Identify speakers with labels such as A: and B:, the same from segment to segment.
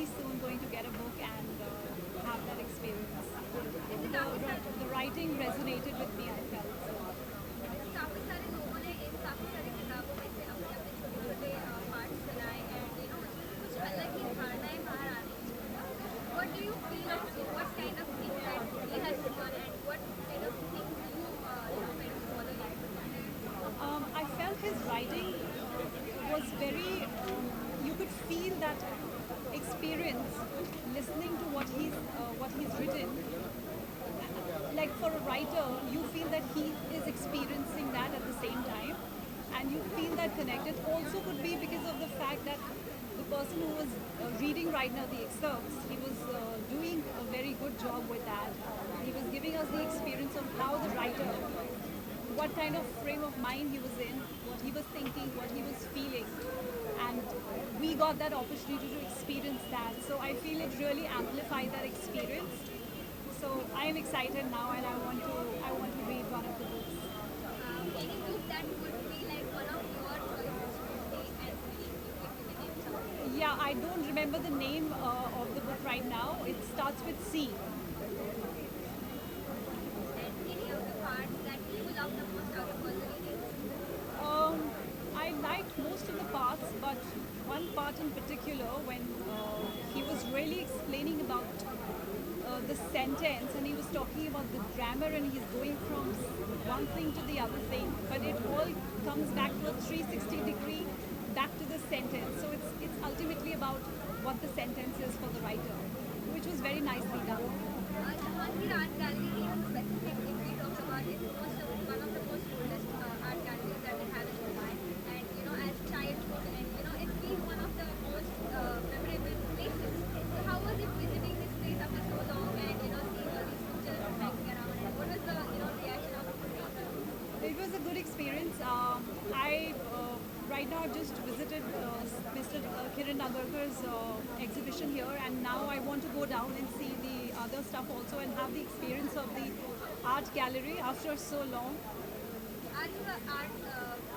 A: very soon going to get a book and have that experience. The writing resonated with me, I felt. So.
B: काफी सारे लोगों ने इन काफी सारी किताबों में से अपने अपने छोटे छोटे पार्ट्स बनाए एंड उसमें कुछ अलग ही धारणाएं बाहर आ रही हैं. What do you feel of what kind of thing that he has done and what kind of things do you kind of follow like?
A: I felt his writing was very, you could feel that experience listening to what he's written. Like for a writer, you feel that he is experiencing that at the same time, and you feel that connected. Also could be because of the fact that the person who was reading right now the excerpts, he was doing a very good job with that. He was giving us the experience of how the writer, what kind of frame of mind he was in, what he was thinking, what he was feeling, and we got that opportunity to experience that. So I feel it really amplified that experience. So I am excited now, and I want to read one of the books.
B: Any book that would be like one of your choices to take and read if you can name something?
A: Yeah, I don't remember the name of the book right now. It starts with C.
B: And any of the parts that you love the most out of all the readings?
A: I liked most of the parts, but one part in particular when he was really explaining about the sentence, and he was talking about the grammar, and he's going from one thing to the other thing, but it all comes back to a 360-degree back to the sentence. So it's ultimately about what the sentence is for the writer, which was very nicely done.
B: Jahangir Art Gallery in specific, if we talk about it, one of the most oldest art galleries that we have in Mumbai, and as childhood, and it's been one of the most memorable places. So how was it visiting this place after so long, and seeing all these pictures hanging around, and what was the reaction of the people?
A: It was a good experience. I right now I've just visited Mr. Kiran Nagarkar's exhibition here, and now I want to go down and see the other stuff also and have the experience of the art gallery after so long.
B: Are you an art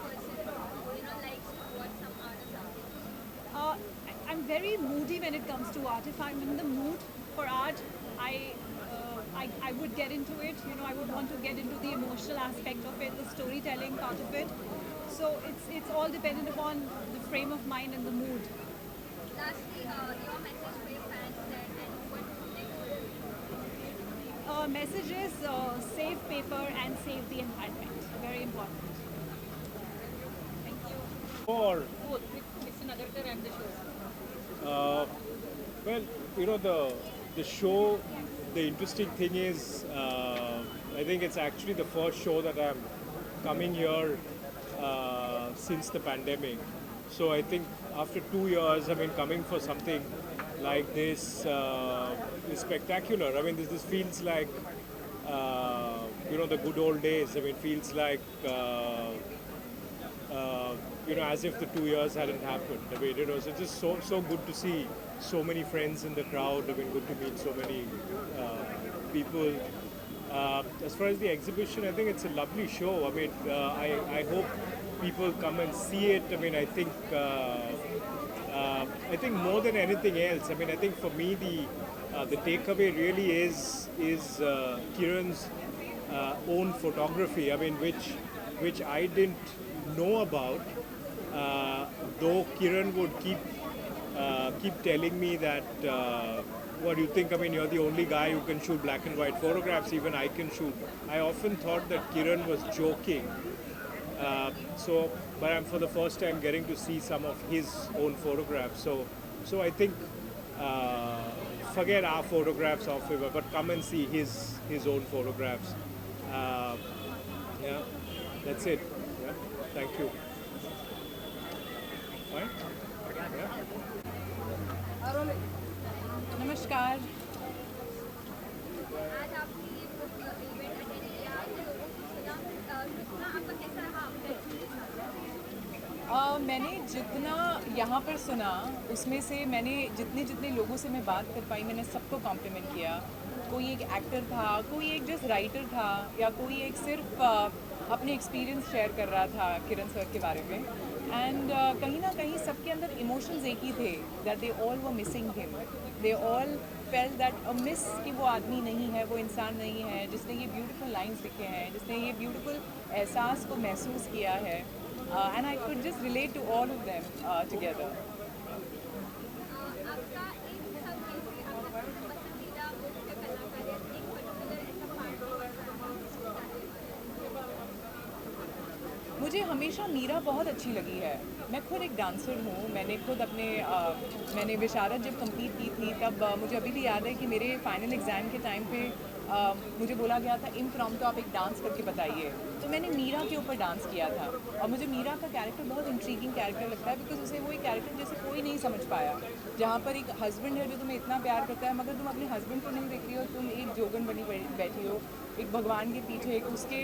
B: person who likes to watch some art or something?
A: I'm very moody when it comes to art. If I'm in the mood for art, I would get into it. I would want to get into the emotional aspect of it, the storytelling part of it. So it's all dependent upon the frame of mind and the mood.
B: Lastly, your message for your fans and what next?
A: Message is save paper and save the environment. Very important. Thank you.
C: Or
A: Both with Mr. Nagarkar and the show.
C: well, the show. The interesting thing is, I think it's actually the first show that I'm coming here since the pandemic. So I think after 2 years, coming for something like this is spectacular. This feels like the good old days. Feels like as if the 2 years hadn't happened. It's just so good to see so many friends in the crowd. Good to meet so many people. As far as the exhibition, I think it's a lovely show. I hope people come and see it. I think more than anything else. I think for me the takeaway really is Kiran's own photography. Which I didn't know about. Though Kiran would keep telling me that what do you think? You're the only guy who can shoot black and white photographs. Even I can shoot. I often thought that Kiran was joking. But I'm for the first time getting to see some of his own photographs. So I think forget our photographs of him, but come and see his own photographs. Yeah, that's it. Yeah, thank you. Fine. Yeah.
A: नमस्कार.
B: आज आपने ये book event attend किया, लोगों को सुना आपका कैसा रहा?
D: मैंने जितना यहाँ पर सुना उसमें से मैंने जितने लोगों से मैं बात कर पाई मैंने सबको कॉम्प्लीमेंट किया. कोई एक एक्टर था, कोई एक जस्ट राइटर था, या कोई एक सिर्फ अपने एक्सपीरियंस शेयर कर रहा था किरण सर के बारे में. एंड कहीं ना कहीं सबके अंदर इमोशंस एक ही थे, that they all were missing him, they all fail that a miss कि वो आदमी नहीं है, वो इंसान नहीं है जिसने ये ब्यूटीफुल लाइंस लिखे हैं, जिसने ये ब्यूटीफुल एहसास को महसूस किया है. And I could just relate to all of them together.
B: आपका एक सब में आपका पसंदीदा मुख्य कलाकार या एक पर्टिकुलर ऐसा पार्ट
D: मुझे हमेशा मीरा बहुत अच्छी लगी है. मैं खुद एक डांसर हूँ. मैंने खुद अपने मैंने विशारद जब कंप्लीट की थी तब मुझे अभी भी याद है कि मेरे फाइनल एग्ज़ाम के टाइम पे मुझे बोला गया था इम्प्रॉम्प्टू आप एक डांस करके बताइए. तो मैंने मीरा के ऊपर डांस किया था और मुझे मीरा का कैरेक्टर बहुत इंट्रीगिंग कैरेक्टर लगता है बिकॉज उसे वो एक कैरेक्टर जैसे कोई नहीं समझ पाया, जहाँ पर एक हस्बैंड है जो तुम्हें इतना प्यार करता है मगर तुम अपने हस्बैंड को नहीं देख रही हो, तुम एक जोगन बनी बैठी हो एक भगवान के पीछे, एक उसके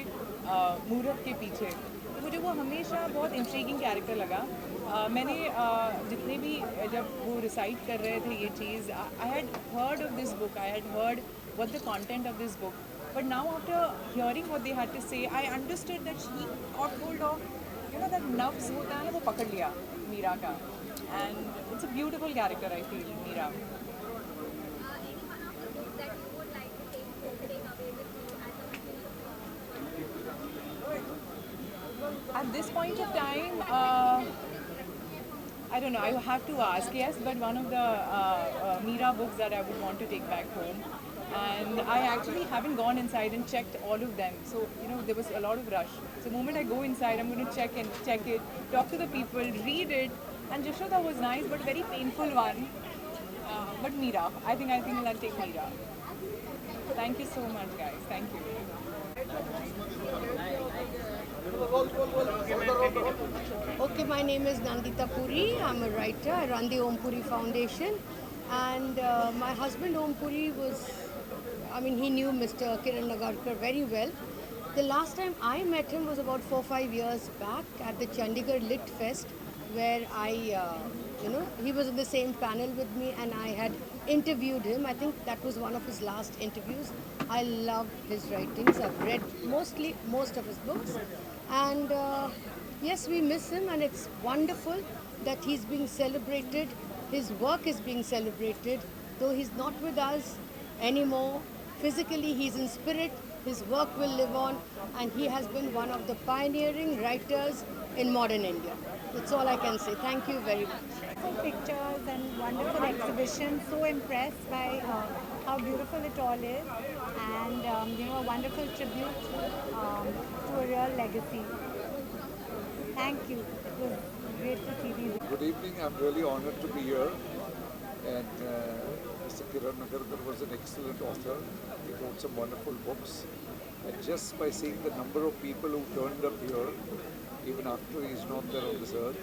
D: मूर्त के पीछे. तो मुझे वो हमेशा बहुत इंट्रीगिंग कैरेक्टर लगा. मैंने जितने भी जब वो रिसाइट कर रहे थे ये चीज़, I had heard of this book, I had heard what the content of this book, but now after hearing what they had to say I understood that she got hold of, you know, that nubs hota hai na wo pakad liya Meera ka, and it's a beautiful character I feel Meera.
B: any one of the books that you would like to take away with you as a
D: At this point of time I don't know, I have to ask, yes, but one of the Meera books that I would want to take back home, and I actually haven't gone inside and checked all of them, so you know there was a lot of rush. So the moment I go inside I'm going to check it, talk to the people, read it, and Jashoda was nice but very painful one, but Meera, I think I'll take Meera. Thank you so much guys, thank you.
E: Okay, my name is Nandita Puri. I'm a writer. I run the Om Puri Foundation. And my husband Om Puri he knew Mr. Kiran Nagarkar very well. The last time I met him was about 4-5 years back at the Chandigarh Lit Fest, where he was in the same panel with me and I had interviewed him. I think that was one of his last interviews. I love his writings. I've read most of his books. And yes, we miss him, and it's wonderful that he's being celebrated. His work is being celebrated, though he's not with us anymore. Physically, he's in spirit. His work will live on, and he has been one of the pioneering writers in modern India. That's all I can say. Thank you very much.
A: Wonderful pictures and wonderful exhibition. So impressed by how beautiful it all is, and a wonderful tribute to a real legacy. Thank you. It was great to see these.
F: Good evening. I'm really honored to be here. And Mr. Kiran Nagarkar was an excellent author. He wrote some wonderful books. And just by seeing the number of people who turned up here, even after he's not there on this earth,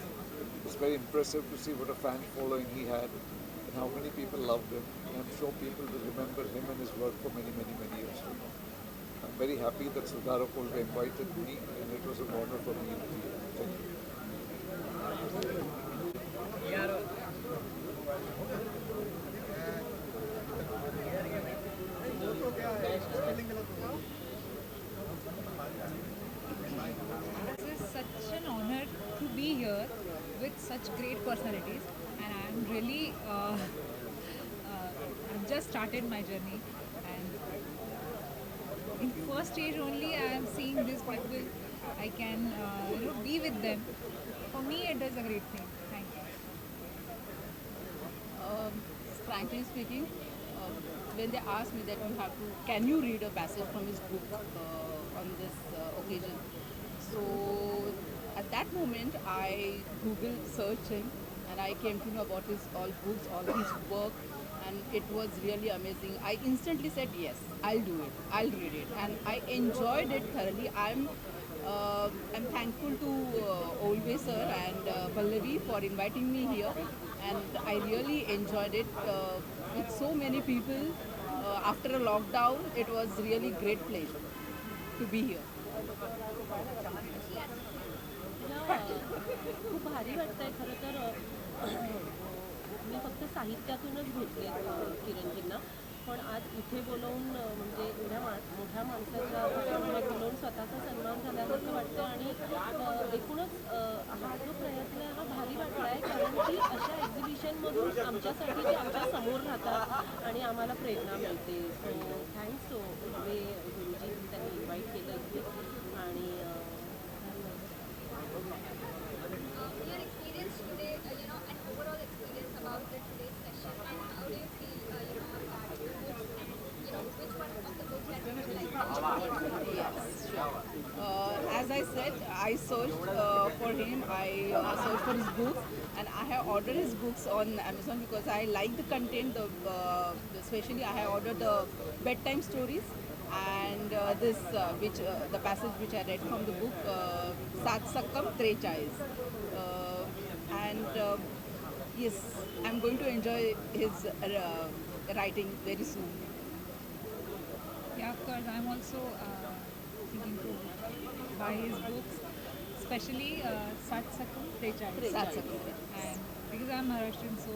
F: it's very impressive to see what a fan following he had and how many people loved him. And I'm sure people will remember him and his work for many, many, many years to come. I'm very happy that Sudhara Kolte invited me, and it was an honor for me to be here. Thank you.
A: It is such an honor to be here with such great personalities, and I am really I've just started my journey, and in first stage only I am seeing these people. I can be with them. For me, it is a great thing. Thank you.
G: Frankly speaking, when they asked me that can you read a passage from his book on this occasion? So at that moment, I Googled searching, and I came to know about his all books, all his work, and it was really amazing. I instantly said yes, I'll do it, I'll read it, and I enjoyed it thoroughly. I'm thankful to Always Sir and Pallavi for inviting me here, and I really enjoyed it with so many people. After a lockdown, it was really great pleasure to be here.
H: खूप भारी वाटतंय खरं तर मी फक्त साहित्यातूनच भेटले किरणजींना पण आज इथे बोलवून म्हणजे एवढ्या मोठ्या माणसाच्या कुटुंबात बोलवून स्वतःचा सन्मान झाल्यासारखं वाटतं आणि एकूणच हा जो प्रयत्न आहे हा भारी वाटला आहे कारण की अशा एक्झिबिशनमधून आमच्यासाठी ते आमच्या समोर राहतात आणि आम्हाला प्रेरणा मिळते. सो थँक्स टू वे गुरुजी त्यांनी इन्व्हाइट केलं इथे आणि
B: Your experience today, an overall experience about the today's session, and how do you feel, about the books, and which one of the books that you would like to read?
G: Yes, sure. As I said, I searched for him. I searched for his books, and I have ordered his books on Amazon because I like the content. Especially, I have ordered the bedtime stories and this, which the passage which I read from the book, Sat Sakkam Trechais. And yes, I'm going to enjoy his writing very soon.
A: Yeah, of course. I'm also thinking to buy his books, especially Sat Sakkam Trechais.
G: Sat Sakkam.
A: And because I'm Maharashtrian, so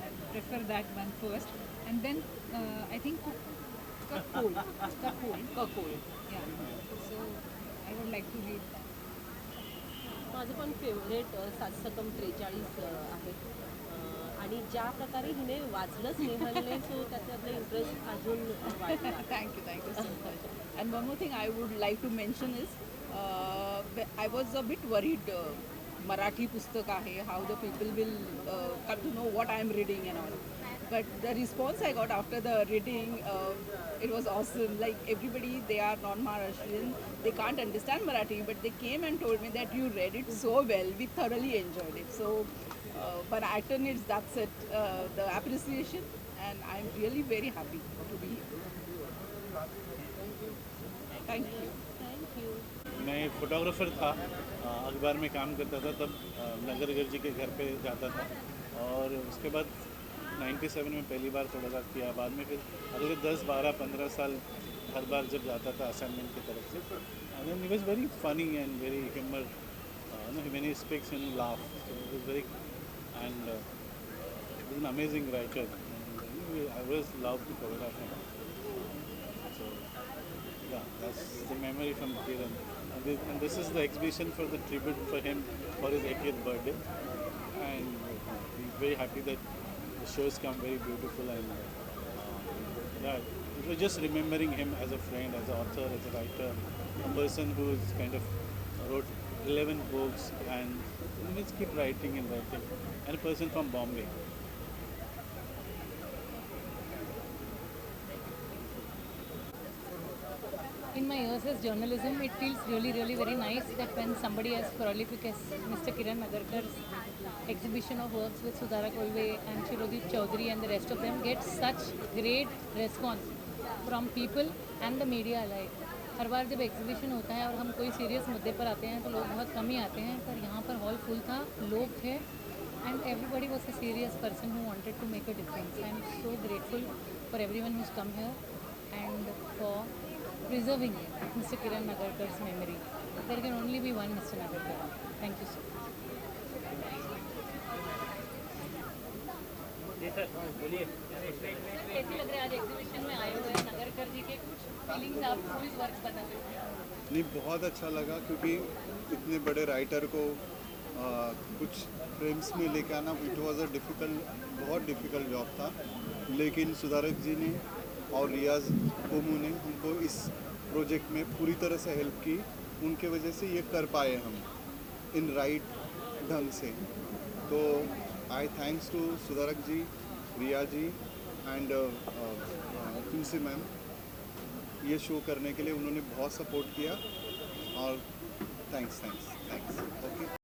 A: I prefer that one first. And then I think Kakol.
G: Kakol.
A: Yeah. So I would like to read that.
H: माझं पण favourite 7 सकम 43 आहे आणि ज्या प्रकारे हिने वाचलं स्नेहलने सो त्याच्यातलं इंटरेस्ट अजून वाढला.
G: Thank you so much. And one more thing I would like to mention is, I was a bit worried. Marathi pustak आहे, how the people will come to know what I am reading and all. But the response I got after the reading, it was awesome. Like everybody, they are non-Maharashtrian, they can't understand Marathi, but they came and told me that you read it so well. We thoroughly enjoyed it. So, for actor needs, that's it, the appreciation, and I'm really very happy to be here. Thank you.
H: Thank you.
I: मैं photographer था, अखबार में काम करता था, तब नगर जी के घर पे जाता था और उसके बाद 97 में पहली बार फोटोग्राफ किया. बाद में फिर अगले 10, 12, 15 साल हर बार जब जाता था असाइनमेंट की तरफ से. And then he was very funny and very humour, when he speaks and laugh, so it was very and he is an amazing writer. I was love to photograph him. So yeah, that's the memory from Kiran. And this is the exhibition for the tribute for him for his 80th birthday. And we're very happy that the shows come very beautiful. And yeah, it was just remembering him as a friend, as an author, as a writer, a person who's kind of wrote 11 books and just keep writing and writing. And a person from Bombay.
J: In my years as journalism, it feels really, really very nice that when somebody as prolific as Mr. Kiran Nagarkar's exhibition of works with Sudhara Kolve and Shirodit Chaudhary and the rest of them gets such great response from people and the media alike. हर बार जब exhibition होता है और हम कोई serious मुद्दे पर आते हैं तो लोग बहुत कम ही आते हैं, पर यहाँ पर हॉल फुल था, लोग थे, and everybody was a serious person who wanted to make a difference. I am so grateful for everyone who's come here and for preserving Mr. Kiran Nagarkar's memory. There can only be one Mr. Nagarkar. Thank you so much.
A: Sir कैसी लग रही है आज exhibition में आए हुए नगरकर जी के कुछ फीलिंग्स आप मूवीज वर्क बता सकते हैं?
K: नहीं, बहुत अच्छा लगा क्योंकि इतने बड़े राइटर को कुछ फ्रेम्स में लेके आना, इट वाज अ बहुत डिफ़िकल्ट जॉब था. लेकिन सुधारक जी ने और रियाज कोमू ने हमको इस प्रोजेक्ट में पूरी तरह से हेल्प की. उनके वजह से ये कर पाए हम इन राइट ढंग से. तो आई थैंक्स टू सुधारक जी, रिया जी एंड तुलसी मैम. ये शो करने के लिए उन्होंने बहुत सपोर्ट किया और थैंक्स. ओके.